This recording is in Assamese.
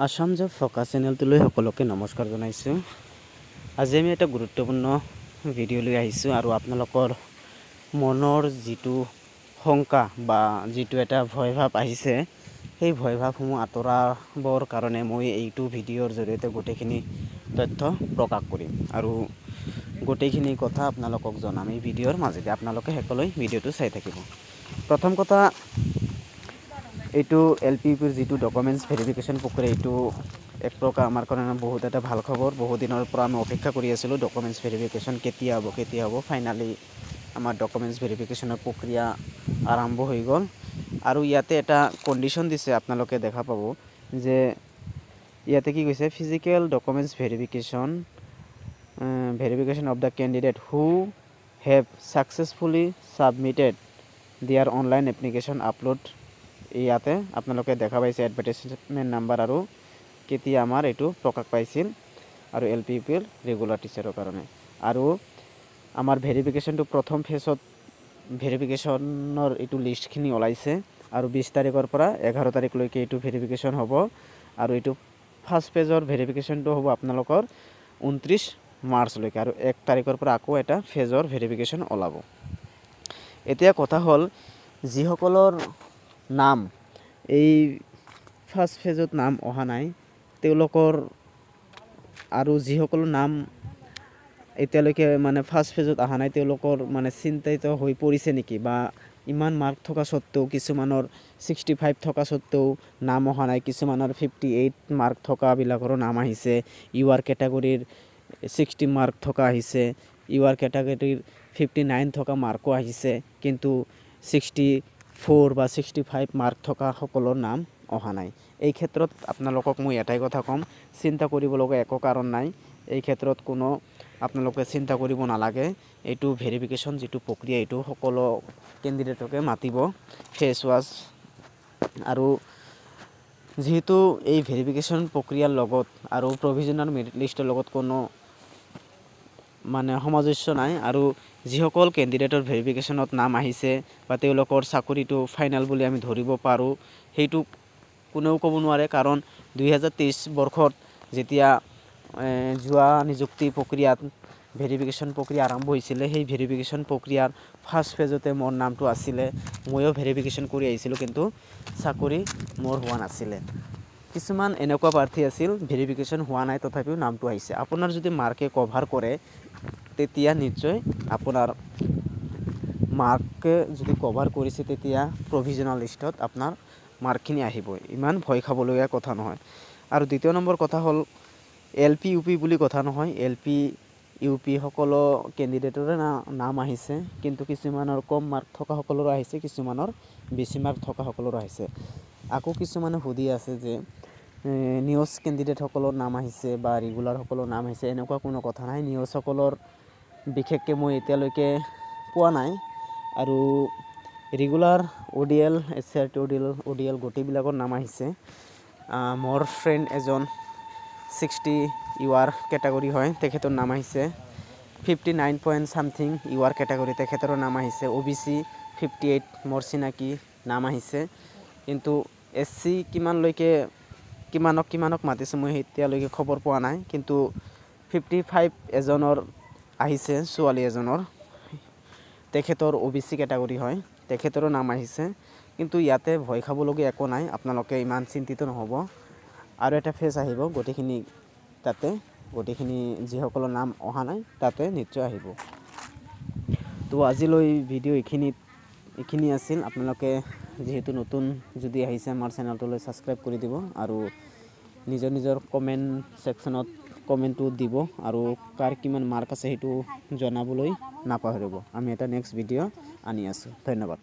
আসাম জব ফ'কাছ চেনেলটোলৈ সকলোকে নমস্কাৰ জনাইছোঁ। আজি আমি এটা গুৰুত্বপূৰ্ণ ভিডিঅ' লৈ আহিছোঁ আৰু আপোনালোকৰ মনৰ যিটো শংকা বা যিটো এটা ভয়ভাৱ আহিছে সেই ভয়ভাৱসমূহ আঁতৰাবৰ কাৰণে মই এইটো ভিডিঅ'ৰ জৰিয়তে গোটেইখিনি তথ্য প্ৰকাশ কৰিম আৰু গোটেইখিনি কথা আপোনালোকক জনাম এই ভিডিঅ'ৰ মাজেদি। আপোনালোকে শেষলৈ ভিডিঅ'টো চাই থাকিব। প্ৰথম কথা, এইটো LPUPৰ যিটো ডকুমেণ্টছ ভেৰিফিকেশ্যন প্ৰক্ৰিয়া, এইটো এক প্ৰকাৰ আমাৰ কাৰণে বহুত এটা ভাল খবৰ। বহুত দিনৰ পৰা আমি অপেক্ষা কৰি আছিলোঁ ডকুমেণ্টছ ভেৰিফিকেশ্যন কেতিয়া হ'ব। ফাইনালি আমাৰ ডকুমেণ্টছ ভেৰিফিকেশ্যনৰ প্ৰক্ৰিয়া আৰম্ভ হৈ গ'ল আৰু ইয়াতে এটা কণ্ডিশ্যন দিছে, আপোনালোকে দেখা পাব যে ইয়াতে কি কৈছে, physical documents verification of the candidate who have successfully submitted দিয়াৰ অনলাইন এপ্লিকেশ্যন আপলোড। ইয়াতে আপোনালোকে দেখা পাইছে এডভাৰ্টাইজমেণ্ট নাম্বাৰ আৰু কেতিয়া আমাৰ এইটো প্ৰকাশ পাইছিল আৰু LPUPৰ ৰেগুলাৰ টিচাৰৰ কাৰণে। আৰু আমাৰ ভেৰিফিকেশ্যনটো প্ৰথম ফেজত ভেৰিফিকেশ্যনৰ এইটো লিষ্টখিনি ওলাইছে আৰু 20 তাৰিখৰ পৰা 11 তাৰিখলৈকে এইটো ভেৰিফিকেশ্যন হ'ব আৰু এইটো ফাৰ্ষ্ট ফেজৰ ভেৰিফিকেশ্যনটো হ'ব আপোনালোকৰ 29 মাৰ্চলৈকে আৰু 1 তাৰিখৰ পৰা আকৌ এটা ফেজৰ ভেৰিফিকেশ্যন ওলাব। এতিয়া কথা হ'ল, যিসকলৰ নাম এই ফাৰ্ষ্ট ফেজত নাম অহা নাই তেওঁলোকৰ, আৰু যিসকলৰ নাম এতিয়ালৈকে মানে ফাৰ্ষ্ট ফেজত অহা নাই তেওঁলোকৰ মানে চিন্তিত হৈ পৰিছে নেকি, বা ইমান মাৰ্ক থকা স্বত্বেও কিছুমানৰ 65 থকা স্বত্বেও নাম অহা নাই, কিছুমানৰ 58 মাৰ্ক থকাবিলাকৰো নাম আহিছে, UR কেটাগৰীৰ 60 মাৰ্ক থকা আহিছে, UR কেটাগৰীৰ 59 থকা মাৰ্কো আহিছে, কিন্তু 64 বা 65 মাৰ্ক থকা সকলৰ নাম অহা নাই। এই ক্ষেত্ৰত আপোনালোকক মই এটাই কথা ক'ম, চিন্তা কৰিবলগীয়া একো কাৰণ নাই। এই ক্ষেত্ৰত কোনো আপোনালোকে চিন্তা কৰিব নালাগে। এইটো ভেৰিফিকেশ্যন যিটো প্ৰক্ৰিয়া, এইটো সকলো কেণ্ডিডেটকে মাতিব ফেচ ৱাছ, আৰু যিহেতু এই ভেৰিফিকেশ্যন প্ৰক্ৰিয়াৰ লগত আৰু প্ৰভিজনেল মেৰিট লিষ্টৰ লগত কোনো মানে সামঞ্জস্য নাই। আৰু যিসকল কেণ্ডিডেটৰ ভেৰিফিকেশ্যনত নাম আহিছে বা তেওঁলোকৰ চাকৰিটো ফাইনেল বুলি আমি ধৰিব পাৰোঁ, সেইটো কোনেও ক'ব নোৱাৰে। কাৰণ 2023 বৰ্ষত যেতিয়া যোৱা নিযুক্তি প্ৰক্ৰিয়াত ভেৰিফিকেশ্যন প্ৰক্ৰিয়া আৰম্ভ হৈছিলে, সেই ভেৰিফিকেশ্যন প্ৰক্ৰিয়াৰ ফাৰ্ষ্ট ফেজতে মোৰ নামটো আছিলে, ময়ো ভেৰিফিকেশ্যন কৰি আহিছিলোঁ, কিন্তু চাকৰি মোৰ হোৱা নাছিলে। কিছুমান এনেকুৱা প্ৰাৰ্থী আছিল ভেৰিফিকেশ্যন হোৱা নাই তথাপিও নামটো আহিছে। আপোনাৰ যদি মাৰ্কে কভাৰ কৰে তেতিয়া নিশ্চয় আপোনাৰ মাৰ্কে যদি কভাৰ কৰিছে তেতিয়া প্ৰভিজনেল লিষ্টত আপোনাৰ মাৰ্কখিনি আহিবই, ইমান ভয় খাবলগীয়া কথা নহয়। আৰু দ্বিতীয় নম্বৰ কথা হ'ল, LPUP বুলি কথা নহয়, LPUP সকলো কেণ্ডিডেটৰে নাম আহিছে, কিন্তু কিছুমানৰ কম মাৰ্ক থকা সকলৰো আহিছে, কিছুমানৰ বেছি মাৰ্ক থকা সকলৰো আহিছে। আকৌ কিছুমানে সুধি আছে যে নিউজ কেণ্ডিডেটসকলৰ নাম আহিছে বা ৰেগুলাৰসকলৰ নাম আহিছে, এনেকুৱা কোনো কথা নাই। নিউজসকলৰ বিশেষকৈ মই এতিয়ালৈকে পোৱা নাই, আৰু ৰেগুলাৰ ODL SCRT ODL গোটেইবিলাকৰ নাম আহিছে। মোৰ ফ্ৰেণ্ড এজন 60 UR কেটাগৰী হয়, তেখেতৰ নাম আহিছে। 59 পইণ্ট ছামথিং UR কেটাগৰী, তেখেতৰো নাম আহিছে। OBC 58 মোৰ চিনাকি নাম আহিছে, কিন্তু SC কিমানক মাতিছে মই এতিয়ালৈকে খবৰ পোৱা নাই। কিন্তু 55 এজনৰ আহিছে, ছোৱালী এজনৰ, তেখেতৰ OBC কেটাগৰী হয়, তেখেতৰো নাম আহিছে। কিন্তু ইয়াতে ভয় খাবলগীয়া একো নাই, আপোনালোকে ইমান চিন্তিত নহ'ব। আৰু এটা ফেজ আহিব, গোটেইখিনি যিসকলৰ নাম অহা নাই তাতে নিশ্চয় আহিব। তো আজিলৈ ভিডিঅ' এইখিনি আছিল। আপোনালোকে যিহেতু নতুন যদি আহিছে আমাৰ চেনেলটোলৈ ছাবস্ক্ৰাইব কৰি দিব আৰু নিজৰ কমেণ্ট ছেকশ্যনত কমেণ্টটো দিব, আৰু কাৰ কিমান মাৰ্ক আছে সেইটো জনাবলৈ নাপাহৰিব। আমি এটা নেক্সট ভিডিঅ' আনি আছোঁ। ধন্যবাদ।